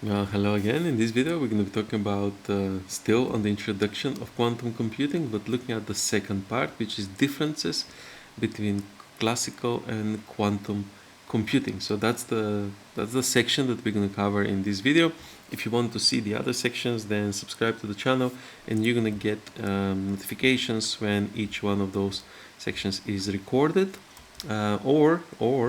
Hello again. In this video, we're going to be talking about still on the introduction of quantum computing, but looking at the second part, which is differences between classical and quantum computing. So that's the section that we're going to cover in this video. If you want to see the other sections, then subscribe to the channel, and you're going to get notifications when each one of those sections is recorded. Or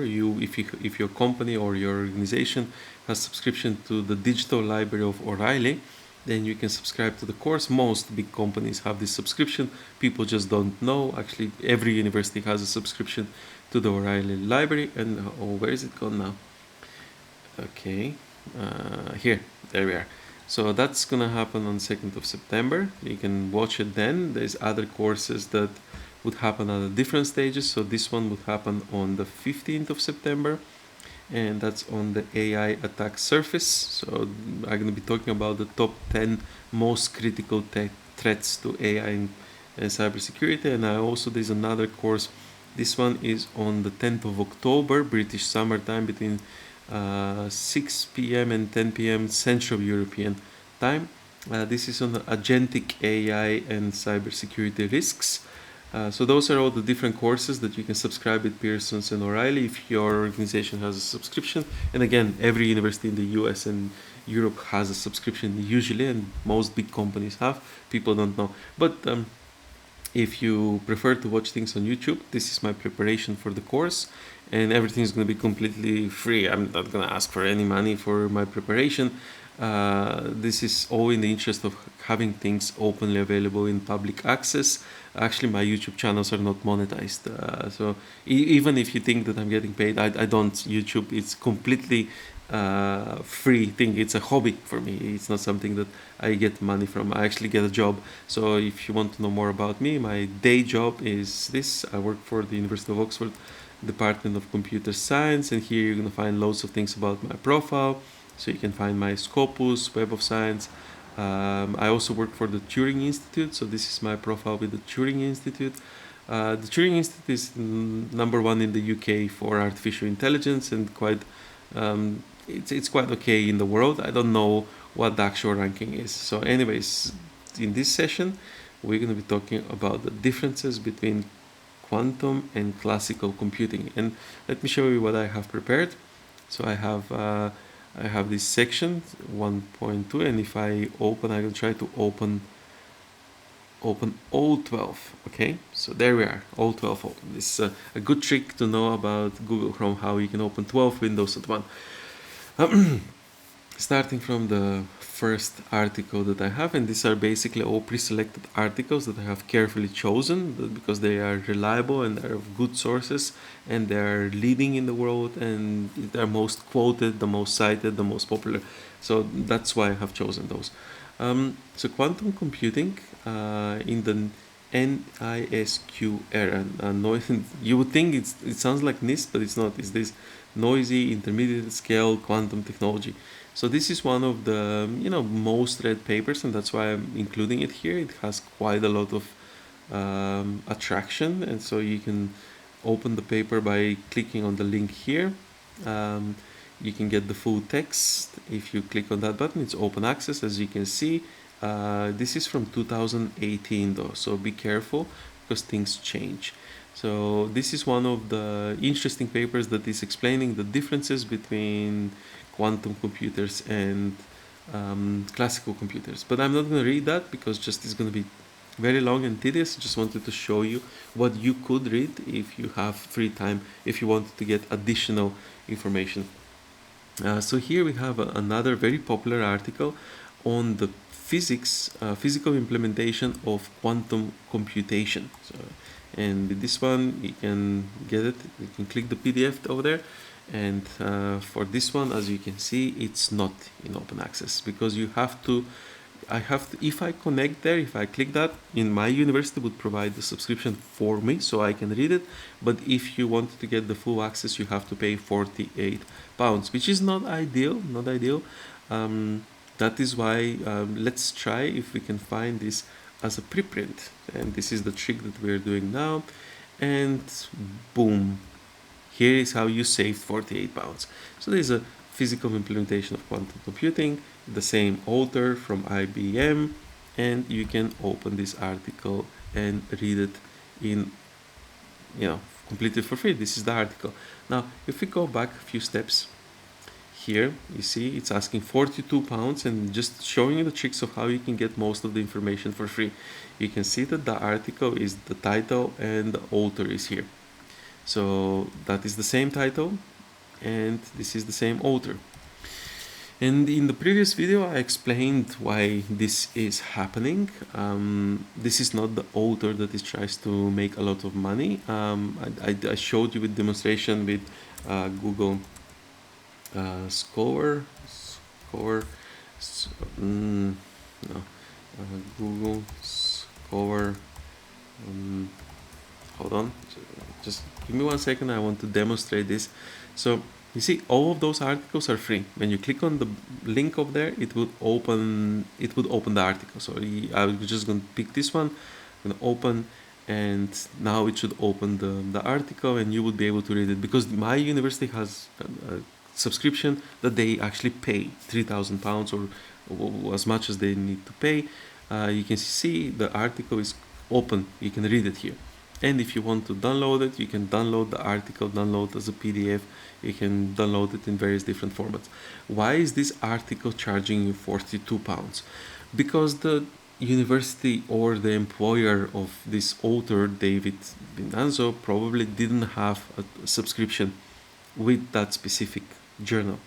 you, if your company or your organization has subscription to the digital library of O'Reilly, then you can subscribe to the course. Most big companies have this subscription. People just don't know. Actually, every university has a subscription to the O'Reilly library. And where is it gone now? Okay, here, there we are. So that's gonna happen on 2nd of September. You can watch it then. There's other courses that would happen at different stages. So this one would happen on the 15th of September, and that's on the AI attack surface. So I'm going to be talking about the top 10 most critical threats to AI and cybersecurity. And there's another course. This one is on the 10th of October, British summertime, between 6 p.m. and 10 p.m. Central European time. This is on the agentic AI and cybersecurity risks. So those are all the different courses that you can subscribe with Pearson's and O'Reilly if your organization has a subscription. And again, every university in the US and Europe has a subscription usually, and most big companies have. People don't know. But if you prefer to watch things on YouTube, this is my preparation for the course, and everything is going to be completely free. I'm not going to ask for any money for my preparation. This is all in the interest of having things openly available in public access. Actually, my YouTube channels are not monetized, so even if you think that I'm getting paid, I don't. YouTube, it's completely free thing. It's a hobby for me. It's not something that I get money from. I actually get a job. So if you want to know more about me, my day job is this. I work for the University of Oxford Department of Computer Science, and here you're going to find loads of things about my profile. So you can find my Scopus, Web of Science. I also work for the Turing Institute, so this is my profile with the Turing Institute. The Turing Institute is number one in the UK for artificial intelligence, and it's quite okay in the world. I don't know what the actual ranking is. So anyways, in this session, we're going to be talking about the differences between quantum and classical computing. And let me show you what I have prepared. So I have this section 1.2, and if I open, I will try to open all 12. Okay, so there we are, all 12 open. This is a good trick to know about Google Chrome, how you can open 12 windows at once. Starting from the first article that I have, and these are basically all pre-selected articles that I have carefully chosen because they are reliable and they're of good sources, and they're leading in the world, and they're most quoted, the most cited, the most popular. So that's why I have chosen those. So quantum computing in the NISQ era. You would think it sounds like NIST, but it's not. It's this noisy intermediate scale quantum technology. So this is one of the most read papers, and that's why I'm including it here. It has quite a lot of attraction, and so you can open the paper by clicking on the link here. You can get the full text if you click on that button. It's open access, as you can see. This is from 2018 though, so be careful because things change. So this is one of the interesting papers that is explaining the differences between quantum computers and classical computers. But I'm not going to read that because just it's going to be very long and tedious. Just wanted to show you what you could read if you have free time, if you wanted to get additional information. So here we have another very popular article on the physical implementation of quantum computation. So, and with this one, you can get it. You can click the PDF over there. And for this one, as you can see, it's not in open access because if I connect there, if I click that, in my university would provide the subscription for me so I can read it. But if you want to get the full access, you have to pay £48, which is not ideal, that is why let's try if we can find this as a preprint. And this is the trick that we're doing now. And boom, here is how you save £48. So there's a physical implementation of quantum computing, the same author from IBM, and you can open this article and read it in, completely for free. This is the article. Now, if we go back a few steps, here you see it's asking £42 and just showing you the tricks of how you can get most of the information for free. You can see that the article is the title and the author is here. So that is the same title and this is the same author. And in the previous video, I explained why this is happening. This is not the author that is tries to make a lot of money. I showed you with demonstration with Google Scholar, no, Google Scholar. Hold on, just give me 1 second. I want to demonstrate this. So you see, all of those articles are free. When you click on the link up there, it would open the article. So I'm just going to pick this one, I'm going to open, and now it should open the article and you would be able to read it, because my university has a subscription that they actually pay £3,000 or as much as they need to pay. You can see the article is open, you can read it here. And if you want to download it, you can download the article, download as a PDF. You can download it in various different formats. Why is this article charging you £42? Because the university or the employer of this author, David Vindanzo, probably didn't have a subscription with that specific journal.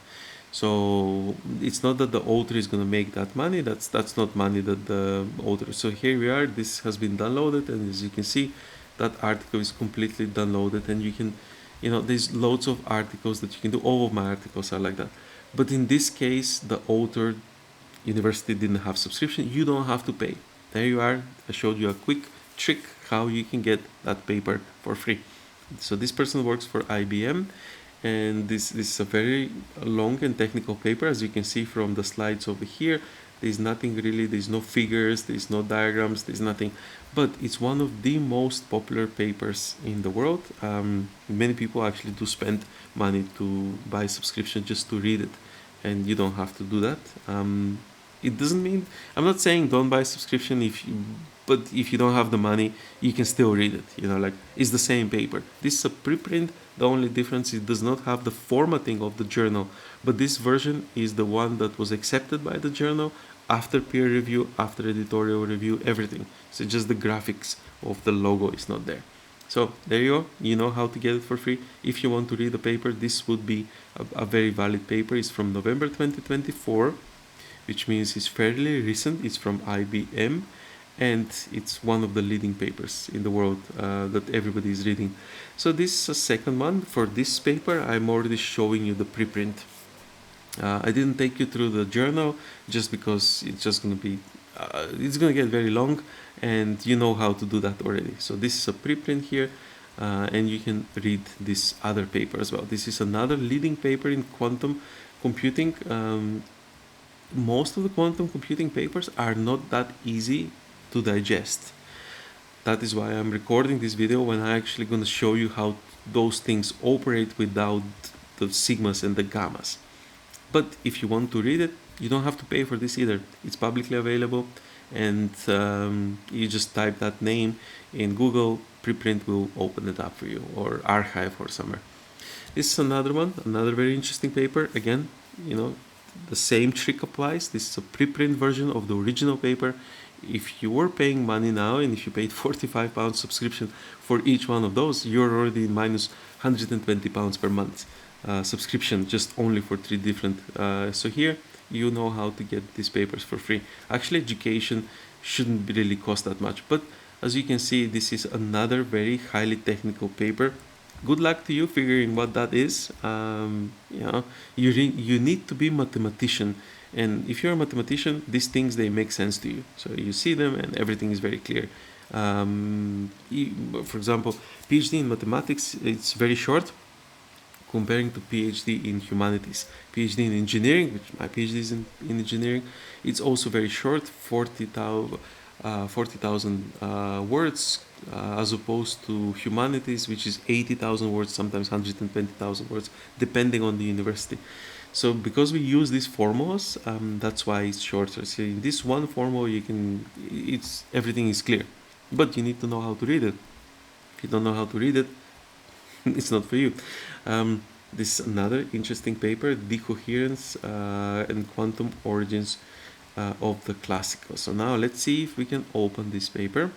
So it's not that the author is going to make that money. That's not money that the author. So here we are. This has been downloaded, and as you can see, that article is completely downloaded, and you can, there's loads of articles that you can do. All of my articles are like that. But in this case, the author university didn't have subscription. You don't have to pay. There you are. I showed you a quick trick how you can get that paper for free. So this person works for IBM, and this is a very long and technical paper. As you can see from the slides over here, there's nothing really, there's no figures, there's no diagrams, there's nothing, but it's one of the most popular papers in the world. Many people actually do spend money to buy subscription just to read it, and you don't have to do that. It doesn't mean, I'm not saying don't buy subscription but if you don't have the money, you can still read it. Like, it's the same paper. This is a preprint. The only difference is it does not have the formatting of the journal, but this version is the one that was accepted by the journal after peer review, after editorial review, everything. So just the graphics of the logo is not there. So there you go. You know how to get it for free. If you want to read the paper, this would be a very valid paper. It's from November 2024, which means it's fairly recent. It's from IBM, and it's one of the leading papers in the world that everybody is reading. So this is a second one. For this paper, I'm already showing you the preprint. I didn't take you through the journal just because it's just going to be, it's going to get very long, and you know how to do that already. So this is a preprint here, and you can read this other paper as well. This is another leading paper in quantum computing. Most of the quantum computing papers are not that easy to digest. That is why I'm recording this video, when I'm actually going to show you how those things operate without the sigmas and the gammas. But if you want to read it, you don't have to pay for this either. It's publicly available, and you just type that name in Google, preprint will open it up for you, or archive or somewhere. This is another one, another very interesting paper. Again, the same trick applies. This is a preprint version of the original paper. If you were paying money now, and if you paid £45 subscription for each one of those, you're already minus £120 per month subscription, just only for 3 different. So here you know how to get these papers for free. Actually, education shouldn't really cost that much, but as you can see, this is another very highly technical paper. Good luck to you figuring what that is. You need to be a mathematician, and if you're a mathematician, these things, they make sense to you. So you see them and everything is very clear. For example, PhD in mathematics, it's very short comparing to PhD in humanities. PhD in engineering, which my PhD is in engineering, it's also very short, 40,000 words, as opposed to humanities, which is 80,000 words, sometimes 120,000 words, depending on the university. So because we use these formulas, that's why it's shorter. So in this one formula, it's everything is clear, but you need to know how to read it. If you don't know how to read it, it's not for you. Um, this is another interesting paper, decoherence and quantum origins of the classical. So now let's see if we can open this paper.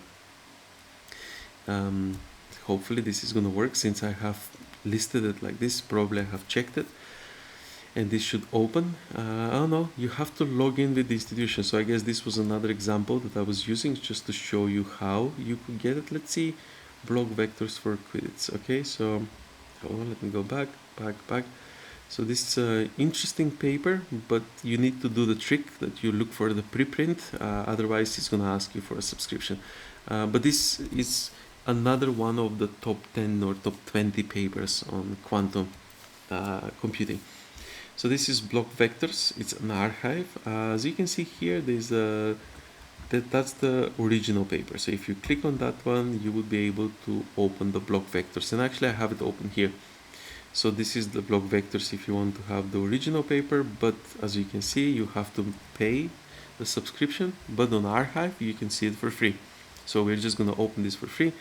Um, Hopefully this is going to work, since I have listed it like this. Probably I have checked it, and this should open. Oh no, you have to log in with the institution. So I guess this was another example that I was using just to show you how you could get it. Let's see, block vectors for credits. Okay, so hold on, let me go back. So this is an interesting paper, but you need to do the trick that you look for the preprint. Otherwise, it's going to ask you for a subscription. But this is another one of the top 10 or top 20 papers on quantum computing. So this is block vectors. It's an archive. As you can see here, that's the original paper. So if you click on that one, you would be able to open the block vectors. And actually, I have it open here. So this is the block vectors if you want to have the original paper, but as you can see, you have to pay the subscription. But on archive, you can see it for free. So we're just going to open this for free,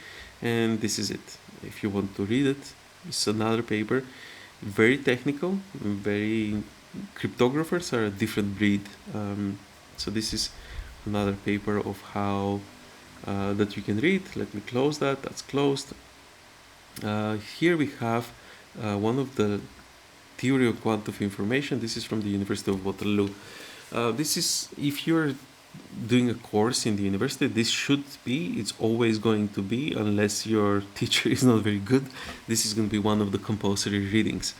and this is it. If you want to read it, it's another paper. Very technical, very cryptographers are a different breed. So this is another paper of how that you can read. Let me close that. That's closed. Here we have one of the theory of quantum information. This is from the University of Waterloo. This is, if you're doing a course in the university, this should be, it's always going to be, unless your teacher is not very good, this is going to be one of the compulsory readings.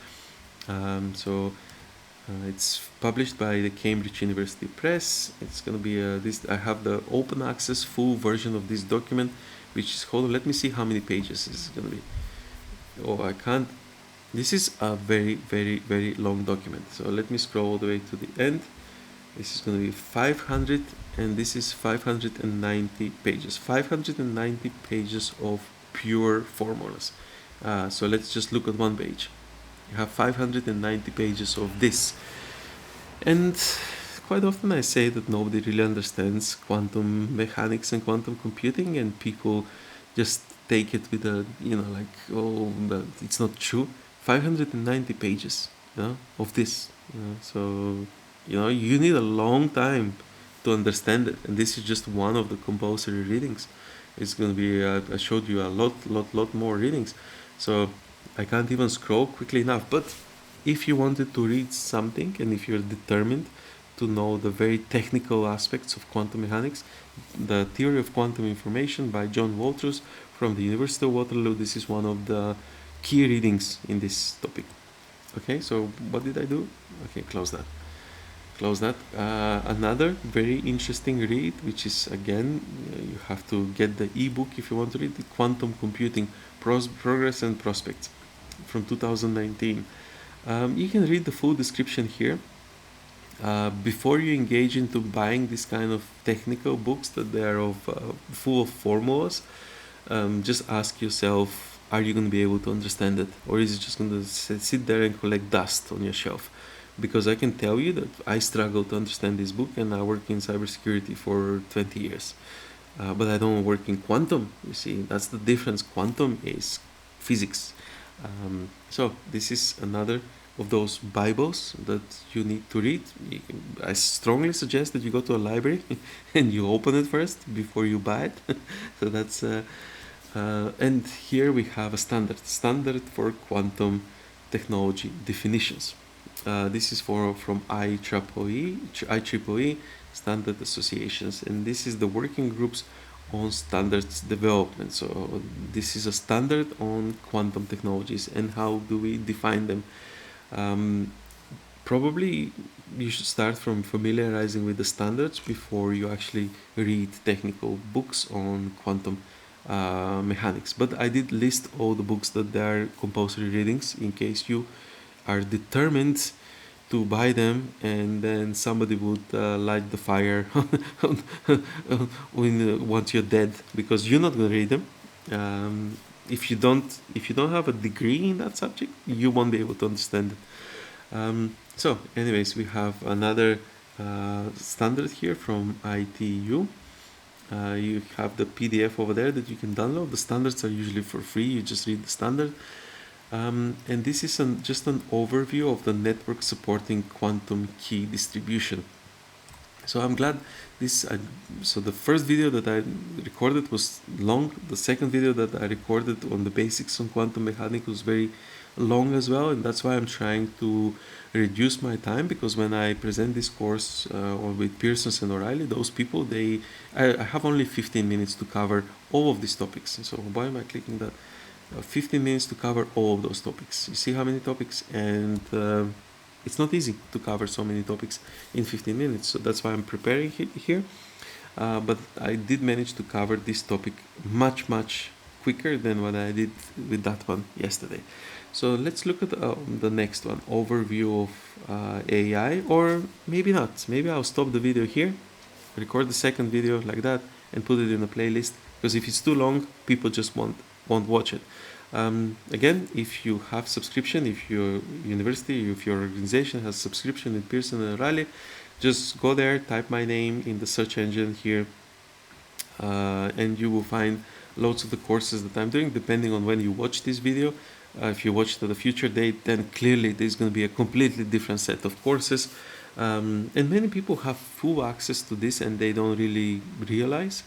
It's published by the Cambridge University Press. It's going to be this. I have the open access full version of this document, which is, hold on, let me see how many pages this is going to be. Oh, I can't. This is a very, very, very long document. So let me scroll all the way to the end. This is going to be 500, and this is 590 pages. 590 pages of pure formulas. So let's just look at one page. You have 590 pages of this. And quite often I say that nobody really understands quantum mechanics and quantum computing, and people just take it with a, like, oh, but it's not true. 590 pages, of this. So you need a long time to understand it, and this is just one of the compulsory readings. It's going to be I showed you a lot more readings, so I can't even scroll quickly enough. But if you wanted to read something, and if you're determined to know the very technical aspects of quantum mechanics, the Theory of Quantum Information by John Walters from the University of Waterloo, this is one of the key readings in this topic. Okay, so what did I do? Okay, close that. Another very interesting read, which is, again, you have to get the ebook if you want to read the Quantum Computing Progress and Prospects from 2019. You can read the full description here. Before you engage into buying this kind of technical books that they are full of formulas, just ask yourself, are you going to be able to understand it, or is it just going to sit there and collect dust on your shelf? Because I can tell you that I struggle to understand this book, and I work in cybersecurity for 20 years. But I don't work in quantum, you see, that's the difference. Quantum is physics. So this is another of those Bibles that you need to read. I strongly suggest that you go to a library and you open it first before you buy it. So that's and here we have a standard for quantum technology definitions. This is from IEEE standard associations, and this is the working groups on standards development. So this is a standard on quantum technologies, and how do we define them? Probably you should start from familiarizing with the standards before you actually read technical books on quantum mechanics. But I did list all the books that they are compulsory readings, in case you are determined to buy them, and then somebody would light the fire once you're dead, because you're not going to read them. If you don't have a degree in that subject, you won't be able to understand it. So anyways, we have another standard here from ITU. You have the PDF over there that you can download. The standards are usually for free. You just read the standard. And this is just an overview of the network supporting quantum key distribution. So I'm glad this. So the first video that I recorded was long. The second video that I recorded on the basics on quantum mechanics was very long as well, and that's why I'm trying to reduce my time, because when I present this course or with Pearsons and O'Reilly, those people I have only 15 minutes to cover all of these topics. So why am I clicking that? 15 minutes to cover all of those topics. You see how many topics? And it's not easy to cover so many topics in 15 minutes. So that's why I'm preparing here. But I did manage to cover this topic much, much quicker than what I did with that one yesterday. So let's look at the next one, overview of AI, or maybe not. Maybe I'll stop the video here, record the second video like that, and put it in a playlist, because if it's too long, people just won't watch it. Again, if you have subscription, if your university, if your organization has subscription in Pearson and O'Reilly, just go there, type my name in the search engine here, and you will find loads of the courses that I'm doing, depending on when you watch this video. If you watch it at a future date, then clearly there's going to be a completely different set of courses. And many people have full access to this, and they don't really realize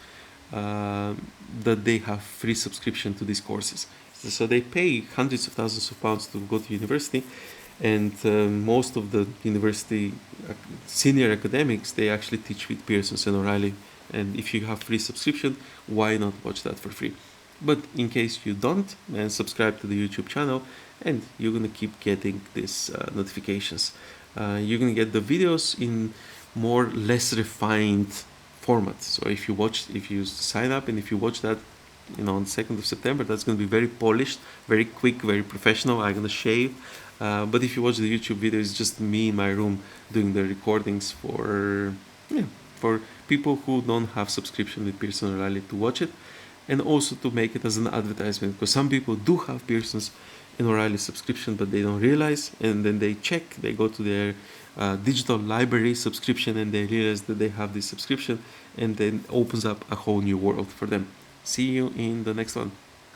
that they have free subscription to these courses. So they pay hundreds of thousands of pounds to go to university, and most of the university senior academics, they actually teach with Pearsons and O'Reilly. And if you have free subscription, why not watch that for free? But in case you don't, and subscribe to the YouTube channel, and you're gonna keep getting these notifications. You're gonna get the videos in more less refined format. So if you sign up and if you watch that, on 2nd of September, that's going to be very polished, very quick, very professional. I'm going to shave. But if you watch the YouTube video, it's just me in my room doing the recordings for people who don't have subscription with Pearson O'Reilly to watch it, and also to make it as an advertisement, because some people do have Pearson's and O'Reilly subscription, but they don't realize, and then they go to their digital library subscription, and they realize that they have this subscription, and then opens up a whole new world for them. See you in the next one.